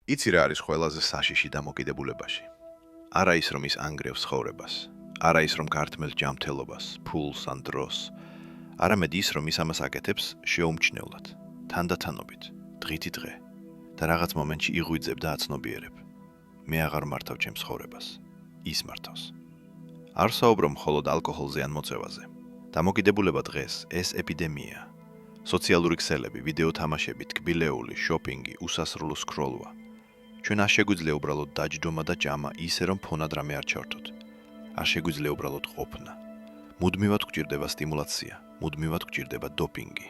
იცი რა არის ყველაზე საშიში დამოკიდებულებაში? არა ის რომ ის ანგრევს ცხოვრებას, არა ის რომ გართმევს ჯანმრთელობას, ფულს ან დროს, არამედ ის რომ ის ამას აკეთებს შეუმჩნევლად, თანდათანობით, დღითი დღე და რაღაც მომენტში იღვიძებ და აცნობიერებ. მე აღარ მართავ ჩემს ცხოვრებას, ის მართავს. არ საუბრობ მხოლოდ ალკოჰოლზე ან მოწევაზე. დამოკიდებულება დღეს ეს ეპიდემიაა. სოციალური ქსელები, ვიდეო თამაშები, თკბილეული, შოპინგი, უსასრულო სკროლვა. ჩვენ არ შეგვიძლია უბრალოდ დაჯდომა და ჭამა ისე რომ ფონად რამე არ ჩავთოთ. არ შეგვიძლია უბრალოდ ყოფნა. მუდმივად გვჭირდება სტიმულაცია, მუდმივად გვჭირდება დოპინგი.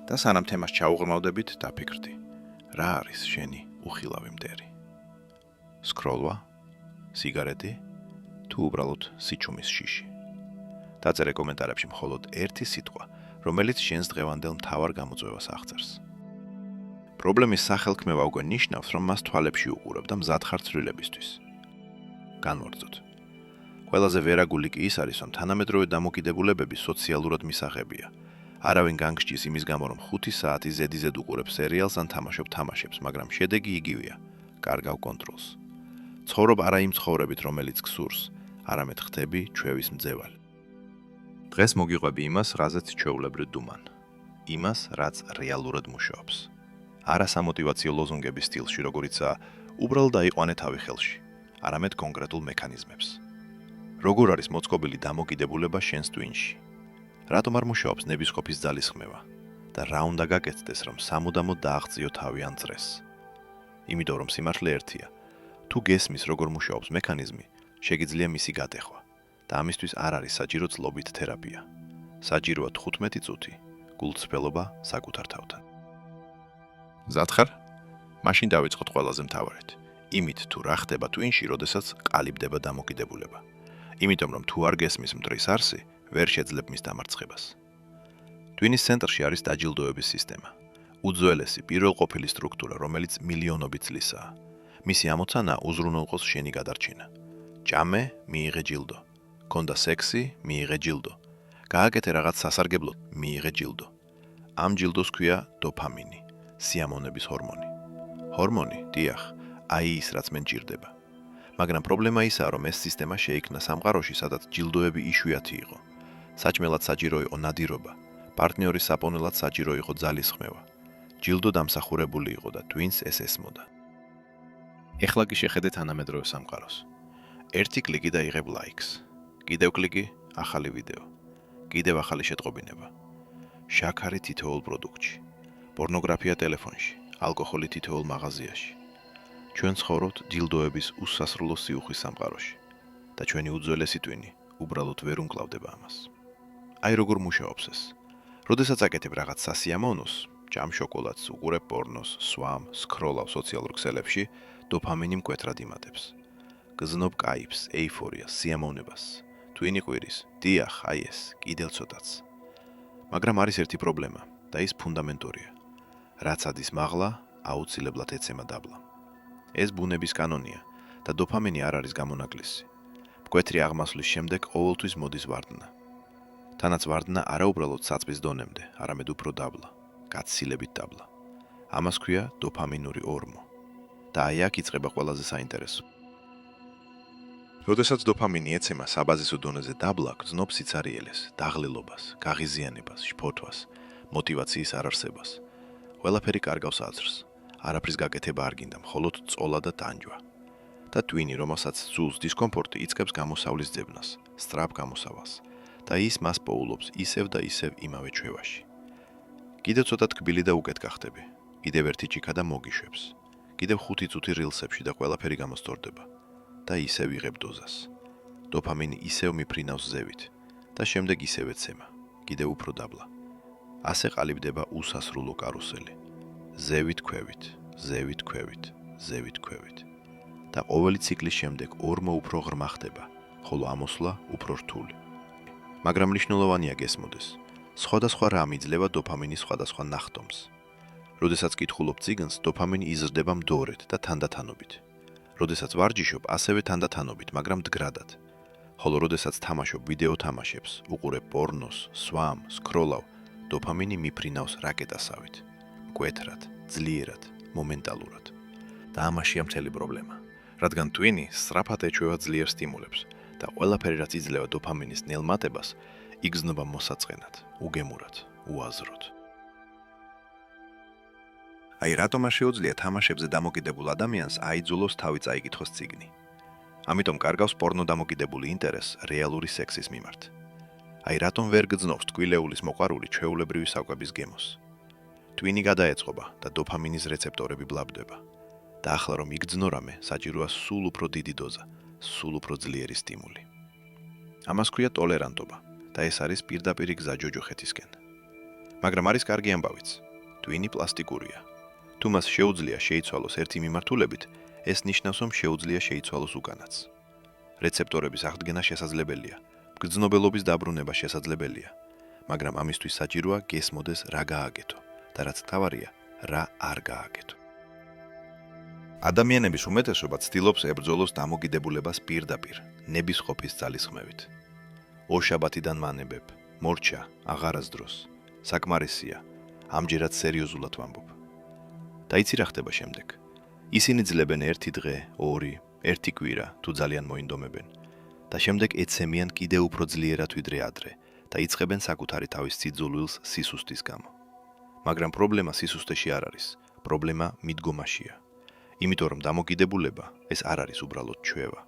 და სანამ თემას ჩაუღრმავდებით, დაფიქრდი, რა არის შენი უხილავი მტერი? სკროლვა, სიგარეტი, თუ უბრალოდ სიჩუმის შიში. დაწერე კომენტარებში მხოლოდ ერთი სიტყვა, რომელიც შენს დღევანდელ მთავარ გამოწვევას აღწერს. პრობლემის სახელქმევა უკვე ნიშნავს, რომ მას თვალებში უყურებ და მზად ხარ ცვლილებისთვის. განვარძოთ. ყველაზე ვერაგული კი ის არის, რომ თანამედროვე დამოკიდებულებები სოციალურად მისაღებია. არავინ განგსჯის იმის გამო, რომ 5 საათი ზედიზედ უყურებ სერიალს ან თამაშობ თამაშებს, მაგრამ შედეგი იგივეა. კარგავ კონტროლს. ცხოვრობ არა იმ ცხოვრებით, რომელიც გსურს, არამედ ხდები ჩვევის მძევალი. დღეს მოგიყვები იმას, რაზეც ჩვეულებრივ დუმან. იმას, რაც რეალურად მუშაობს. არა სამოტივაციო ლოზუნგების სტილში, როგორიცაა უბრალოდ აიყვანე თავი ხელში, არამედ კონკრეტულ მექანიზმებს. როგორ არის მოწყობილი დამოკიდებულება შენს ტვინში? რატომ არ მუშაობს ნებისყოფის ძალისხმევა და რა უნდა გაკეთდეს, რომ სამუდამოდ დააღწიო თავი ან წრეს? იმიტომ რომ სიმართლე ერთია. თუ გესმის როგორ მუშაობს მექანიზმი, შეგიძლია მისი გადეხვა და ამისთვის არ არის საჭირო წლობით თერაპია. საჭიროა 15 წუთი გულწრფელობა საკუთარ თავთან. მზად ხარ? მაშინ დავიწყოთ ყველაზე მთავარით. იმით თუ რა ხდება ტვინში, როდესაც ყალიბდება დამოკიდებულება. იმიტომ რომ თუ არ გესმის მტრის არსი, ვერ შეძლებ მის დამარცხებას. ტვინის ცენტრში არის დაჯილდოების სისტემა. უძველესი პირველყოფილი სტრუქტურა, რომელიც მილიონობით წლისაა. მისი ამოცანაა უზრუნველყოს შენი გადარჩენა. ჭამე, მიიღე ჯილდო. გქონდა სექსი, მიიღე ჯილდო. გააკეთე რაღაც სასარგებლო, მიიღე ჯილდო. ამ ჯილდოს ქვია დოფამინი, სიამოვნების ჰორმონი. ჰორმონი, დიახ, აი ის რაც მე მჭირდება. მაგრამ პრობლემა ისაა, რომ ეს სისტემა შეიქმნა სამყაროში, სადაც ჯილდოები იშვიათი იყო. საჭმელად საჭირო იყო ნადირობა, პარტნიორის საპონელად საჭირო იყო ძალისხმევა. ჯილდო დამსახურებული იყო და ტვინს ეს ესმოდა. ეხლა კი შეხედე თანამედროვე სამყაროს. ერთი კლიკი და იღებ ლაიქს. კიდევ კლიკი, ახალი ვიდეო. კიდევ ახალი შეტყობინება. შაქარი თითოეულ პროდუქტში. პორნოგრაფია ტელეფონში, ალკოჰოლი თითოეულ მაღაზიაში. ჩვენ ცხოვრობთ ჯილდოების უსასრულო სიუხვის სამყაროში და ჩვენი უძველესი ტვინი უბრალოდ ვერ უმკლავდება ამას. აი როგორ მუშაობს ეს. როდესაც აკეთებ რაღაც სასიამოვნოს, ჭამ შოკოლადს, უყურებ პორნოს, სვამ, სკროლავ სოციალურ ქსელებში, დოფამინი მკვეთრად იმატებს. გზნობ კაიფს, ეიფორიას, სიამოვნებას. ტვინი ყვირის, დიახ, აი ეს, კიდევ ცოტაც. მაგრამ არის ერთი პრობლემა და ის ფუნდამენტურია. რაც ადის მაღლა, აუცილებლად ეცემა დაბლა. ეს ბუნების კანონია და დოფამინი არ არის გამონაკლისი. მკვეთრი აღმასვლის შემდეგ ყოველთვის მოდის ვარდნა. თანაც ვარდნა არა უბრალოდ საწვის დონემდე, არამედ უფრო დაბლა, გაცილებით დაბლა. ამას ქვია დოფამინური ორმო. და აი აქ იწყება ყველაზე საინტერესო. როდესაც დოფამინი ეცემა საბაზისო დონეზე დაბლა, გრძნობ სიცარიელეს, დაღლილობას, გაღიზიანებას, შფოთვას, მოტივაციის არარსებას. ყველაფერი კარგავს აზრს. არაფრის გაკეთება არ გინდა, მხოლოდ წოლა და ტანჯვა. და ტვინი, რომელსაც სძულს დისკომფორტი, იწყებს გამოსავლის ძებნას, სწრაფ გამოსავალს და ის მას პოულობს ისევ და ისევ იმავე ჩვევაში. კიდევ ცოტა თკბილი და უკეთ გახდები. კიდევ ერთი ჭიქა და მოგიშვებს. კიდევ 5 წუთი რილსებში და ყველაფერი გამოსტორდება. და ისევ იღებ დოზას. დოფამინი ისევ მიფრინავს ზევით და შემდეგ ისევ ეცემა, კიდევ უფრო დაბლა. ასე ყალიბდება უსასრულო კარუსელი. ზევით ქვევით, ზევით ქვევით, ზევით ქვევით. და ყოველი ციკლის შემდეგ ორმო უფრო ღრმა ხდება, ხოლო ამოსვლა უფრო რთული. მაგრამ მნიშვნელოვანია გესმოდეს, სხვადასხვა რამ იძლევა დოფამინის სხვადასხვა ნახტომს. როდესაც კითხულობ წიგნს, დოფამინი იზრდება მდორედ და თანდათანობით. როდესაც ვარჯიშობ, ასევე თანდათანობით, მაგრამ მდგრადად. ხოლო როდესაც თამაშობ ვიდეო თამაშებს, უყურებ პორნოს, სვამ, სკროლავ, დოფამინი მიფრინავს რაკეტასავით. მკვეთრად, ძლიერად, მომენტალურად. და ამაშია მთელი პრობლემა. რადგან twin-ი სწრაფად ეჩვევა ძლიერ სტიმულებს და ყველაფერი რაც იძლევა დოფამინის ნელმატებას, იგრძნობა მოსაწყენად, უგემურად, უაზროდ. აი რატომ არ შეუძლია თამაშებზე დამოკიდებულ ადამიანს აიძულოს თავი წაიკითხოს წიგნი. ამიტომ კარგავს პორნო დამოკიდებული ინტერესს რეალური სექსის მიმართ. აი რატომ ვერ გძნობს ტკვილეულის მოყვარული ჩვეულებრივი საკვების გემოს. twin-ი გადაეწყობა და დოფამინის რეცეპტორები ბლაბდება. და ახლა რომ იგრძნო რამე, საჭიროა სულ უფრო დიდი დოზა, სულ უფრო ძლიერი სტიმული. ამას ქვია ტოლერანტობა და ეს არის პირდაპირი გზა ჯოჯოხეთისკენ. მაგრამ არის კარგი ამბავიც. twin-ი პლასტიკურია. თუ მას შეუძლია შეიცვალოს ერთი მიმართულებით, ეს ნიშნავს, რომ შეუძლია შეიცვალოს უკანაც. რეცეპტორების აღდგენა შესაძლებელია, გრძნობელობის დაბრუნება შესაძლებელია, მაგრამ ამისთვის საჭიროა გესმოდეს რა გააკეთო და რაც თავარია, რა არ გააკეთო. ადამიანების უმეტესობა ცდილობს ებრძოლოს დამოკიდებულებას პირდაპირ, ნების ყოფის ძალისხმევით. ორშაბათიდან მანებებ, მორჩა, აღარასდროს, საკმარისია, ამჯერად სერიოზულად ვამბობ. და იცი რა ხდება შემდეგ? ისინი ძლებენ ერთი დღე, ორი, ერთი კვირა, თუ ძალიან მოინდომებენ და შემდეგ ეცემიან კიდევ უფრო ძლიერად ვიდრე ადრე და იწყებენ საკუთარი თავის სიძულვილს სისუსტის გამო. მაგრამ პრობლემა სისუსტეში არ არის, პრობლემა მიდგომაშია. იმიტომ რომ დამოკიდებულება ეს არ არის უბრალოდ ჩვევა,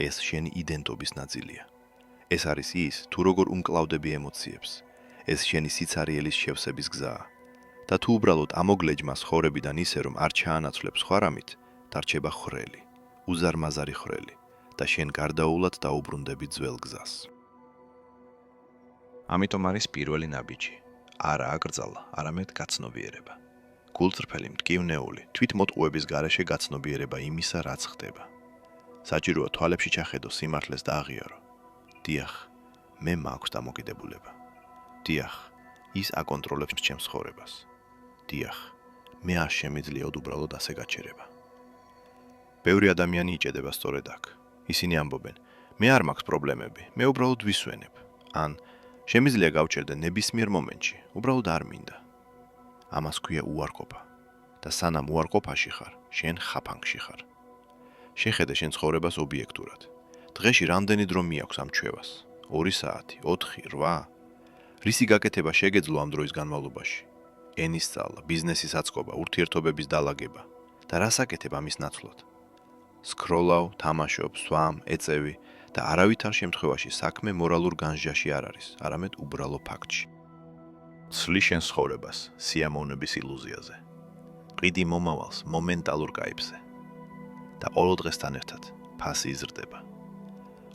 ეს შენი იდენტობის ნაწილია. ეს არის ის, თუ როგორ უმკლავდები ემოციებს, ეს შენი სიცარიელის შევსების გზაა. და თუ უბრალოდ ამოგლეჯმას ხორებიდან ისე რომ არ ჩაანაცვლებს სხვა რამით, დარჩება ხრელი, უზარმაზარი ხრელი და შენ გარდაულად დაუბრუნდები ძველ გზას. ამიტომ არის პირველი ნაბიჯი, არა აკრძალა, არამედ გაცნობიერება. გულწრფელი მტკივნეული თვითმოტყუების გარეშე გაცნობიერება იმისა, რაც ხდება. საჭიროა თვალებში ჩახედო სიმართლეს და აღიარო. დიახ, მე მაქვს დამოკიდებულება. დიახ, ის აკონტროლებს ჩემს ცხოვრებას. დიახ, მე არ შემიძლია უბრალოდ ასე გაჩერება. ბევრი ადამიანი იჭედება სწორედ აქ. ისინი ამბობენ, მე არ მაქვს პრობლემები, მე უბრალოდ ვისვენებ. ან შემიძლია გავჩერდე ნებისმიერ მომენტში, უბრალოდ არ მინდა. ამას ქვია უარყოფა. და სანამ უარყოფაში ხარ, შენ ხაფანგში ხარ. შეხედე შენ ცხოვრებას ობიექტურად. დღეში რამდენი დრო მიაქვს ამ ჩვევას? 2 საათი, 4, 8? რისი გაკეთება შეგეძლო ამ დროის განმავლობაში? ენის სწავლა, ბიზნესის აწყობა, ურთიერთობების დალაგება. და რას აკეთებ ამის ნაცვლად? სკროლავ, თამაშობ, სვამ, ეწევი და არავითარ შემთხვევაში საქმე მორალურ განსჯაში არ არის, არამედ უბრალო ფაქტში. ცლი შენ ცხოვრებას, სიამოვნების ილუზიაზე. ყიდი მომავალს მომენტალურ კაიფზე. და ყოველ დღესთან ერთად ფასი იზრდება.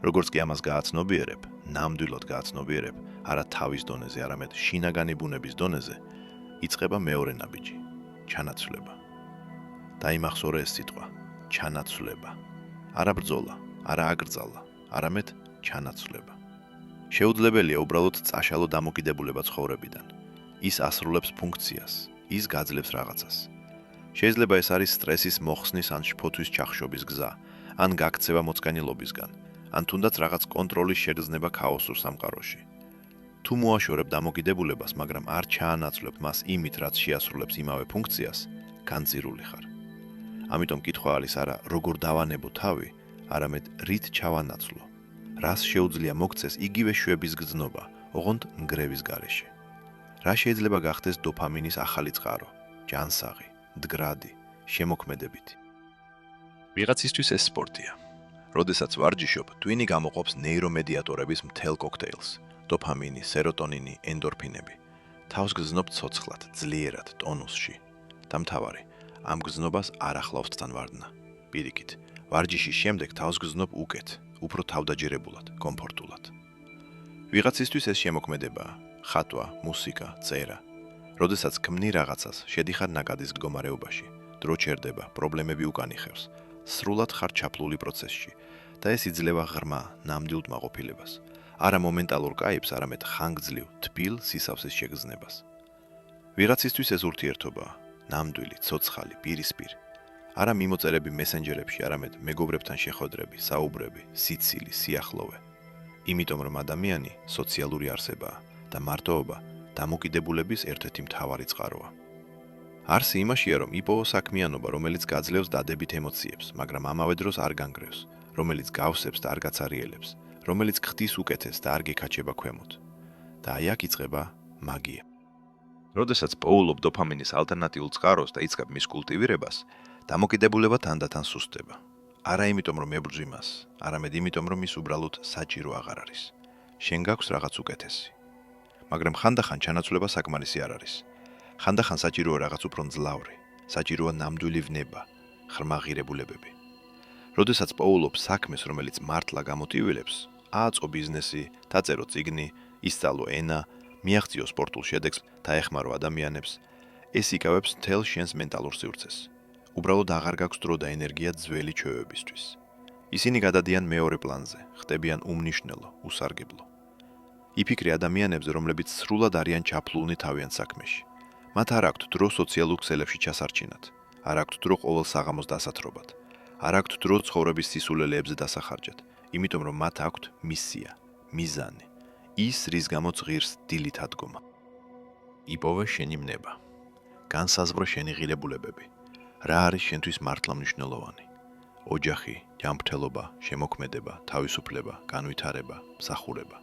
როგორც კი ამას გააცნობიერებ, ნამდვილად გააცნობიერებ, არა თავის დონეზე, არამედ შინაგანი ბუნების დონეზე, იწყება მეორე ნაბიჯი, ჩანაცვლება. დაიმახსოვრე ეს სიტყვა, ჩანაცვლება. არა ბრძოლა, არა აკრძალა, არამედ ჩანაცვლება. შეუძლებელია უბრალოდ წაშალო დამოკიდებულება ცხოვრებიდან. ის ასრულებს ფუნქციას, ის გაძლევს რაღაცას. შეიძლება ეს არის სტრესის მოხსნის ან შფოთვის ჩახშობის გზა, ან გაქცევა მოწყენილობისგან, ან თუნდაც რაღაც კონტროლის შეგრძნება ქაოსურ სამყაროში. თუ მოაშორებ დამოკიდებულებას, მაგრამ არ ჩაანაცვლებ მას იმით, რაც შეასრულებს იმავე ფუნქციას, განწირული ხარ. ამიტომ კითხვა არის არა როგორ დავანებო თავი, არამედ რით ჩავანაცვლო. რას შეუძლია მოგცეს იგივე შვების გრძნობა, ოღონდ ნგრევის გარეშე. რა შეიძლება გახდეს დოფამინის ახალი წყარო, ჯანსაღი, მდგრადი, შემოქმედებითი. ვიღაცისთვის ეს სპორტია. როდესაც ვარჯიშობ, twin-ი გამოყოფს ნეირომედიატორების მთელ კოქტეილს. დოფამინი, სეროტონინი, ენდორფინები. თავს გრძნობ ცოცხლად, ძლიერად, ტონუსში. და მთავარი, ამ გრძნობას არ ახლავს თანვარდნა. პირიქით, ვარჯიშის შემდეგ თავს გრძნობ უკეთ, უფრო თავდაჯერებულად, კომფორტულად. ვიღაცისთვის ეს შემოქმედებაა, ხატვა, მუსიკა, წერა. როდესაც ქმნი რაღაცას, შედიხარ ნაკადის მდგომარეობაში, დრო ჩერდება, პრობლემები უკან იხევს, სრულად ხარ ჩაფლული პროცესში და ეს იძლევა ღრმა, ნამდვილ კმაყოფილებას. არა მომენტალურ კაიფს, არამედ ხანგრძლივ, თბილ სისავსის შეგრძნებას. ვიღაცისთვის ეს ურთიერთობაა, ნამდვილი, ცოცხალი, პირისპირ. არა მიმოწერები მესენჯერებში, არამედ მეგობრებთან შეხვედრები, საუბრები, სიცილი, სიახლოვე. იმიტომ რომ ადამიანი სოციალური არსებაა და მარტოობა დამოკიდებულების ერთ-ერთი მთავარი წყაროა. არსი იმაშია, რომ იპოვო საქმიანობა, რომელიც გაძლევს დადებით ემოციებს, მაგრამ ამავე დროს არ განგრევს, რომელიც გავსებს და არ გაცარიელებს, რომელიც ხდის უკეთეს და არ გეკაჩება ქვემოთ. და აი აქ იწყება მაგია. როდესაც პოულობ დოფამინის ალტერნატიულ წყაროს და იწყებ მის კულტივირებას, დამოკიდებულება თანდათან სუსტდება. არა იმიტომ, რომ ებრძვი მას, არამედ იმიტომ, რომ ის უბრალოდ საჭირო აღარ არის. შენ გაქვს რაღაც უკეთესი. მაგრამ ხანდახან ჩანაცვლება საკმარისი არ არის. ხანდახან საჭიროა რაღაც უფრო მძლავრი, საჭიროა ნამდვილი ვნება, ღრმა ღირებულებები. როდესაც პოულობს საქმეს, რომელიც მართლა გამოტივირებს, ააწყო ბიზნესი, დაწერო წიგნი, ისწავლო ენა, მიაღწიო სპორტულ შედეგს, დაეხმარო ადამიანებს, ეს იკავებს მთელ შენს მენტალურ სივრცეს. უბრალოდ აღარ გაქვს დრო და ენერგია ძველი ჩვევებისთვის. ისინი გადადიან მეორე პლანზე, ხდებიან უმნიშვნელო, უსარგებლო. იფიქრე ადამიანებზე, რომლებიც სრულად არიან ჩაფლულნი თავიანთ საქმეში. მათ არ აქვთ დრო სოციალურ ქსელებში ჩასარჩინად, არ აქვთ დრო ყოველ საღამოს დასათრობად, არ აქვთ დრო ცხოვრების სისულელეებზე დასახარჯად, იმიტომ რომ მათ აქვთ მისია, მიზანი, ის რის გამოც ღირს დილით ადგომა. იპოვე შენი მნება, განსაზღვრე შენი ღირებულებები, რა არის შენთვის მართლა მნიშვნელოვანი. ოჯახი, ჯანმრთელობა, შემოქმედება, თავისუფლება, განვითარება, მსახურება.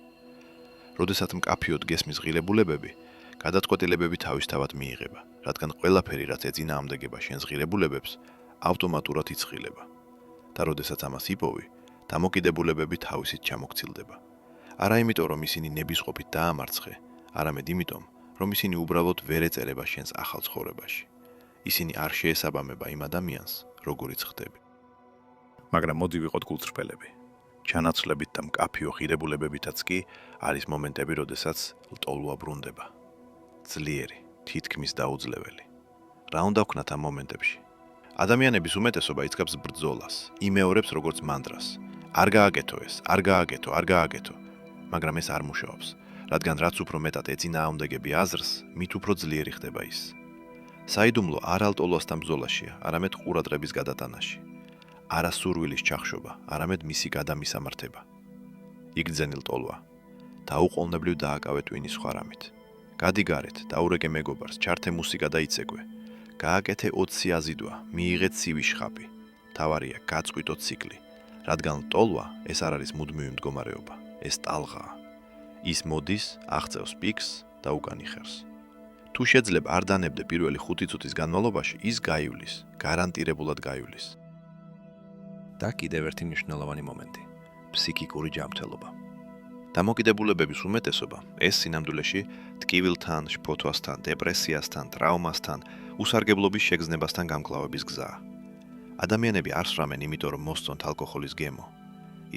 როდესაც მკაფიოდ გესმის ღირებულებები, გადაწყვეტილებები თავისთავად მიიღება, რადგან ყველაფერი, რაც ეწინააღმდეგება შენს ღირებულებებს, ავტომატურად იცხილება. და როდესაც ამას იპოვი, დამოკიდებულებები თავისით ჩამოქცილდება. არა იმიტომ, რომ ისინი ნებისყოფით დაამარცხე, არამედ იმიტომ, რომ ისინი უბრალოდ ვერ ეწერება შენს ახალ ცხოვრებაში. ისინი არ შეესაბამება იმ ადამიანს, როგორიც ხდები. მაგრამ მოდი ვიყოთ გულწრფელები. ჩანაცვლებით და მკაფიო ღირებულებებითაც კი არის მომენტები, როდესაც ლტოლვა ბრუნდება. ძლიერი, თითქმის დაუძლეველი. რა უნდა ვქნათ ამ მომენტებში? ადამიანების უმეტესობა იწყებს ბრძოლას, იმეორებს როგორც მანტრას. არ გააკეთო ეს, არ გააკეთო, არ გააკეთო. მაგრამ ეს არ მუშაობს, რადგან რაც უფრო მეტად ეწინააღმდეგები აზრს, მით უფრო ძლიერი ხდება ის. საიდუმლო არა ლტოლვასთან ბრძოლაშია, არამედ ყურადღების გადატანაში. არა სურვილის ჩახშობა, არამედ მისი გადამისამართება. იგრძენი ლტოლვა. დაუყოვნებლივ დააკავე ტვინის სხვა რამით. გადი გარეთ, დაურეკე მეგობარს, ჩართე მუსიკა და იცეკვე. გააკეთე 20 აზიდვა, მიიღე ცივი შხაპი. თავარია, გაწყვიტო ციკლი, რადგან ლტოლვა ეს არ არის მუდმივი მდგომარეობა, ეს ტალღაა. ის მოდის, აღწევს პიკს და უკანი ხერს. თუ შეძლებ არ დანებდე პირველი 5 წუთის განმავლობაში, ის გაივლის, გარანტირებულად გაივლის. და კიდევ ერთი მნიშვნელოვანი მომენტი, ფსიქიკური ჯანმრთელობა. დამოკიდებულებების უმეტესობა, ეს სინამდვილეში ტკივილთან, შფოთვასთან, დეპრესიასთან, ტრავმასთან, უსარგებლობის შეგრძნებასთან გამკლავების გზაა. ადამიანები არ სვამენ იმიტომ, რომ მოსწონთ ალკოჰოლის გემო.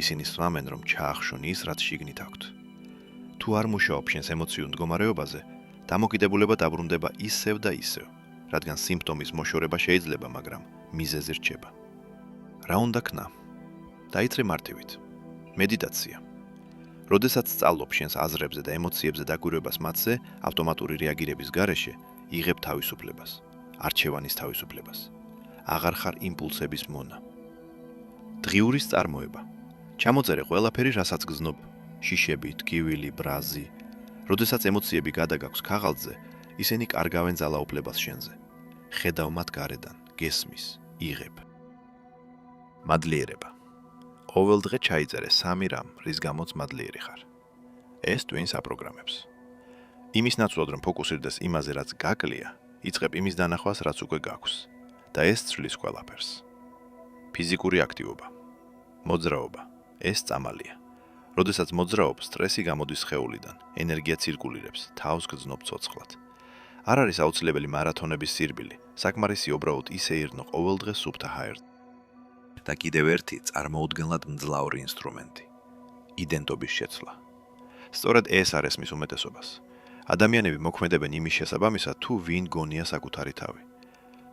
ისინი სვამენ, რომ ჩაახშონ ის, რაც შიგნით აქვთ. თუ არ მუშაობ შენს ემოციურ მდგომარეობაზე, დამოკიდებულება დაბრუნდება ისევ და ისევ, რადგან სიმპტომის მოშორება შეიძლება, მაგრამ მიზეზი რჩება. რა უნდა ქნა? დაიცრე მარტივით. მედიტაცია. როდესაც სწავლობ შენს აზრებზე და ემოციებზე დაკვირვებას მათზე, ავტომატური რეაგირების გარეშე იღებ თავისუფლებას, არჩევანის თავისუფლებას. აღარ ხარ იმპულსების მონა. დღიურის წარმოება. ჩამოწერე ყველაფერი, რასაც გზნობ, შიშები, ტკივილი, ბრაზი. როდესაც ემოციები გადაგაქვს ქაღალდზე, ისინი კარგავენ ძალაუფლებას შენზე. ხედავ მათ გარედან, გესმის, იღებ. მადლიერება. ყოველ დღე ჩაიწერე 3 რამ, რის გამოც მადლიერი ხარ. ეს ტვინს აპროგრამებს. იმის ნაცვლად, რომ ფოკუსირდეს იმაზე, რაც გაკლია, იწყებ იმის დანახვას, რაც უკვე გაქვს. და ეს ცვლის ყველაფერს. ფიზიკური აქტივობა. მოძრაობა. ეს წამალია. როდესაც მოძრაობ, სტრესი გამოდის სხეულიდან, ენერგია ცირკულირებს, თავს გრძნობ ცოცხლად. არ არის აუცილებელი მარათონების სირბილი, საკმარისია უბრალოდ ისე ირნო ყოველდღე სუფთა ჰაერზე. და კიდევ ერთი წარმოუდგენლად მძლავრი ინსტრუმენტი. იდენტობის შეცვლა. სწორედ ეს არ ესმის უმეტესობას. ადამიანები მოქმედებენ იმის შესაბამისად, თუ ვინ გონია საკუთარი თავი.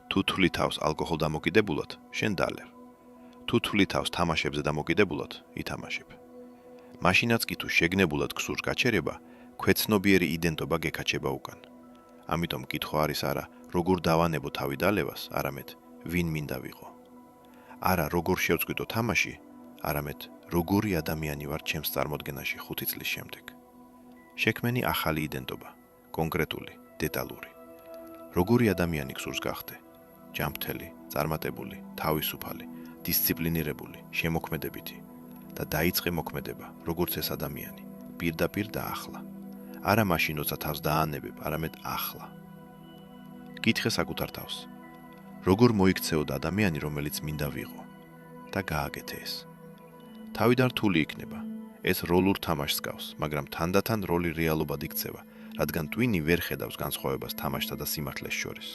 თუ თვლი თავს ალკოჰოლ დამოკიდებულად, შენ დალევ. თუ თვლი თავს თამაშებზე დამოკიდებულად, ითამაშებ. მაშინაც კი თუ შეგნებულად გსურს გაჩერება, ქვეცნობიერი იდენტობა გეკაჩება უკან. ამიტომ კითხვა არის არა, როგორ დავანებო თავი დალევას, არამედ ვინ მინდა ვიყო. არა როგორ შევწყვიტო თამაში, არამედ როგორი ადამიანი ვარ ჩემს წარმოდგენაში 5 წლის შემდეგ. შექმენი ახალი იდენტობა, კონკრეტული, დეტალური. როგორი ადამიანი გსურს გახდე? ჯანმრთელი, წარმატებული, თავისუფალი, დისციპლინირებული, შემოქმედებითი და დაიწყე მოქმედება, როგორც ეს ადამიანი, პირდაპირ და ახლა. არა მაშინ, როცა თავს დაანებებ, არამედ ახლა. გითხრე საკუთარ თავს. როგორ მოიქცეოდა ადამიანი, რომელიც მინდა ვიყო და გააკეთე ეს. თავიდან რთული იქნება. ეს როლურ თამაშს გავს, მაგრამ თანდათან როლი რეალობად იქცევა, რადგან ტვინი ვერ ხედავს განსხვავებას თამაშსა და სიმართლეს შორის.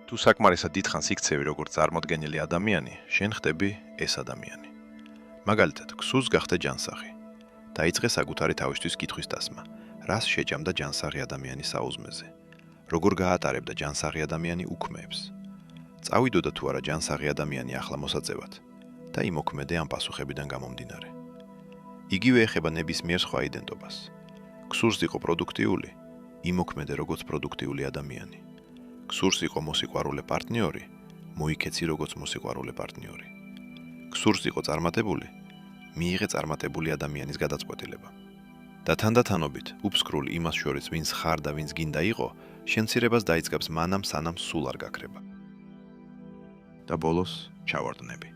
თუ საკმარისად დიდხანს იქცევი როგორც წარმოდგენილი ადამიანი, შენ ხდები ეს ადამიანი. მაგალითად, გსურს გახდე ჯანსაღი. დაიწყე საკუთარი თავისთვის კითხვის დასმა, რას შეჭამდა ჯანსაღი ადამიანის საუზმეზე. როგორ გაატარებდა ჯანსაღი ადამიანი უქმეებს. წავიდოდა თუ არა ჯანსაღი ადამიანი ახლა მოსაწევად და იმოქმედე ამ პასუხებიდან გამომდინარე. იგივე ეხება ნებისმიერ სხვა იდენტობას. გსურს იყო პროდუქტიული, იმოქმედე როგორც პროდუქტიული ადამიანი. გსურს იყო მოსიყვარულე პარტნიორი, მოიქეცი როგორც მოსიყვარულე პარტნიორი. გსურს იყო წარმატებული, მიიღე წარმატებული ადამიანის გადაწყვეტილება. და თანდათანობით, უფსკრული იმას შორის, ვინც ხარ და ვინც გინდა იყო, შემცირებას დაიწყებს მანამ სანამ სულ არ გაქრება. და ბოლოს ჩავარდნები.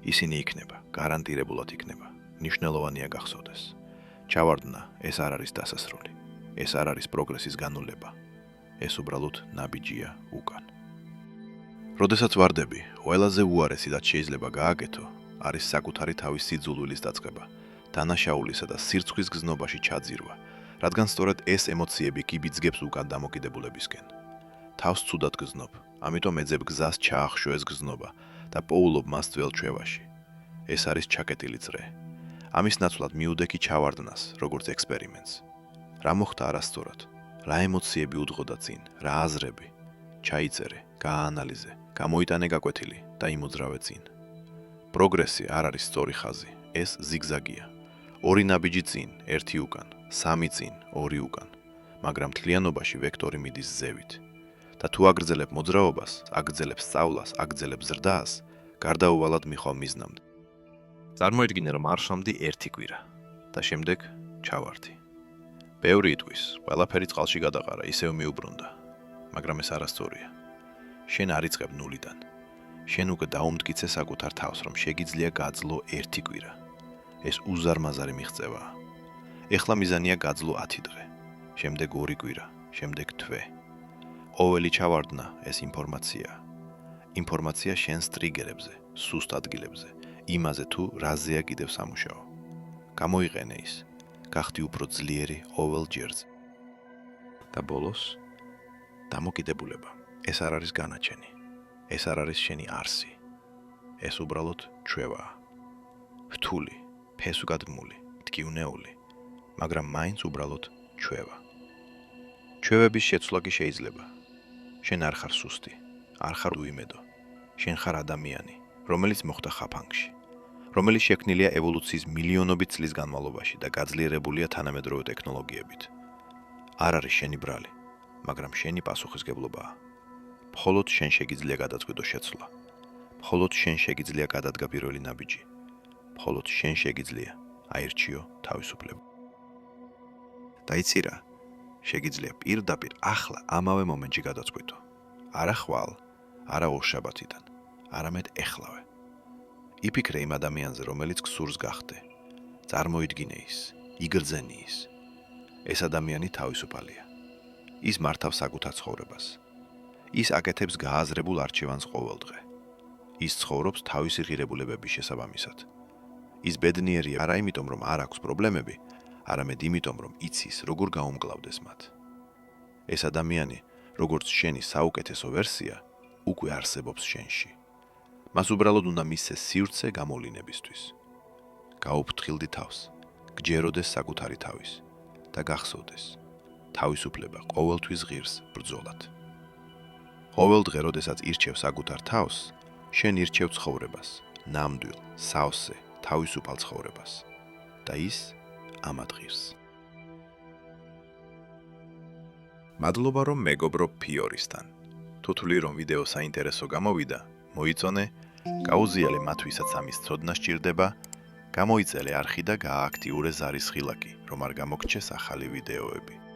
ისინი იქნება, გარანტირებულად იქნება. ნიშნულოვანია გახსოვდეს. ჩავარდნა ეს არ არის დასასრული. ეს არ არის პროგრესის განულება. ეს უბრალოდ ნაბიჯია უკან. როდესაც ვარდები, ყველაზე უარესი რაც შეიძლება გააკეთო, არის საკუთარი თავის სიძულვილის დაწყება, დანაშაულისა და სირცხვის გზნობაში ჩაძირვა, რადგან სწორედ ეს ემოციები კიბიძგებს უკან დამოკიდებულებისკენ. თავს ცუდად გზნობ, ამიტომ ეძებ გზას ჩაახშო ეს გზნობა და პოულობ მას ძველ ჩვევაში. ეს არის ჩაკეტილი წრე. ამის ნაცვლად მიუდექი ჩავარდნას, როგორც ექსპერიმენტს. რა მოხდა არასწორად? რა ემოციები უძღოდა წინ, რა აზრები? ჩაიწერე, გააანალიზე, გამოიტანე გაკვეთილი და იმოძრავე წინ. პროგრესი არ არის სწორი ხაზი, ეს ზიგზაგია. 2 ნაბიჯი წინ, 1 უკან, 3 წინ, 2 უკან, მაგრამ მთლიანობაში ვექტორი მიდის ზევით. და თუ აგრძელებ მოძრაობას, აგრძელებ სწავლას, აგრძელებ ზრდას, გარდაუვალად მიხვალ მიზნამდე. წარმოიდგინე, რომ არ შრომდი 1 კვირა და შემდეგ ჩავარდი. ბევრი იტყვის, ყველაფერი წყალში გადაყარა, ისევ მიუბრუნდა, მაგრამ ეს არასწორია. შენ არ იწყებ ნულიდან. შენ უკვე დაუმტკიცე საკუთარ თავს, რომ შეგიძლია გაძლო 1 კვირა. ეს უზარმაზარი მიღწევაა. ეხლა მიზანია გაძლო 10 დღე, შემდეგ 2 კვირა, შემდეგ თვე. ყოველი ჩავარდნა ეს ინფორმაციაა. ინფორმაცია შენს ტრიგერებზე, სუსტ ადგილებზე, იმაზე თუ რაზეა კიდევ სამუშაო. გამოიყენე ის, გახდი უფრო ძლიერი ყოველ ჯერზე. და ბოლოს, დამოკიდებულება. ეს არ არის განაჩენი. ეს არ არის შენი არსი. ეს უბრალოდ ჩვევაა. რთული, ფესვგადგმული, მტკივნეული, მაგრამ მაინც უბრალოდ ჩვევა. ჩვევების შეცვლა კი შეიძლება. შენ არ ხარ სუსტი, არ ხარ უიმედო. შენ ხარ ადამიანი, რომელიც მოხდა ხაფანგში, რომელიც შექმნილია ევოლუციის მილიონობით წლის განმავლობაში და გაძლიერებულია თანამედროვე ტექნოლოგიებით. არ არის შენი ბრალი, მაგრამ შენი პასუხისგებლობაა. მხოლოდ შენ შეგიძლია გადაწყვიტო შეცვლა. მხოლოდ შენ შეგიძლია გადადგა პირველი ნაბიჯი. მხოლოდ შენ შეგიძლია აირჩიო თავისუფლება. და იცი რა, შეგიძლია პირდაპირ ახლა ამავე მომენტში გადაწყვიტო. არა ხვალ, არა ორშაბათიდან, არამედ ეხლავე. იფიქრე იმ ადამიანზე, რომელიც გსურს გახდე. წარმოიდგინე ის, იგრძენი ის. ეს ადამიანი თავისუფალია. ის მართავს საკუთარ ცხოვრებას. ის აკეთებს გააზრებულ არჩევანს ყოველდღე. ის ცხოვრობს თავისი ღირებულებების შესაბამისად. ის ბედნიერია არა იმიტომ, რომ არ აქვს პრობლემები, არამედ იმიტომ, რომ იცის, როგორ გაუმკლავდეს მათ. ეს ადამიანი, როგორც შენი საუკეთესო ვერსია, უკვე არსებობს შენში. მას უბრალოდ უნდა მისცეს სივრცე გამოვლინებისთვის. გაუფრთხილდი თავს, გჯეროდეს საკუთარი თავის და გახსოვდეს, თავისუფლება ყოველთვის ღირს ბრძოლად. ყოველ დღე, როდესაც ირჩევ საკუთარ თავს, შენ ირჩევ ცხოვრებას, ნამდვილ, სავსე, თავისუფალ ცხოვრებას და ის ამად ღირს. მადლობა, რომ მეგობრობ ფიორისთან. თუ თვლი, რომ ვიდეო საინტერესო გამოვიდა, მოიწონე, გაუზიალე მათ, ვისაც ამის ცოდნა სჭირდება, გამოიწელე არხი და გაააქტიურე ზარის ხილაკი, რომ არ გამოგრჩეს ახალი ვიდეოები.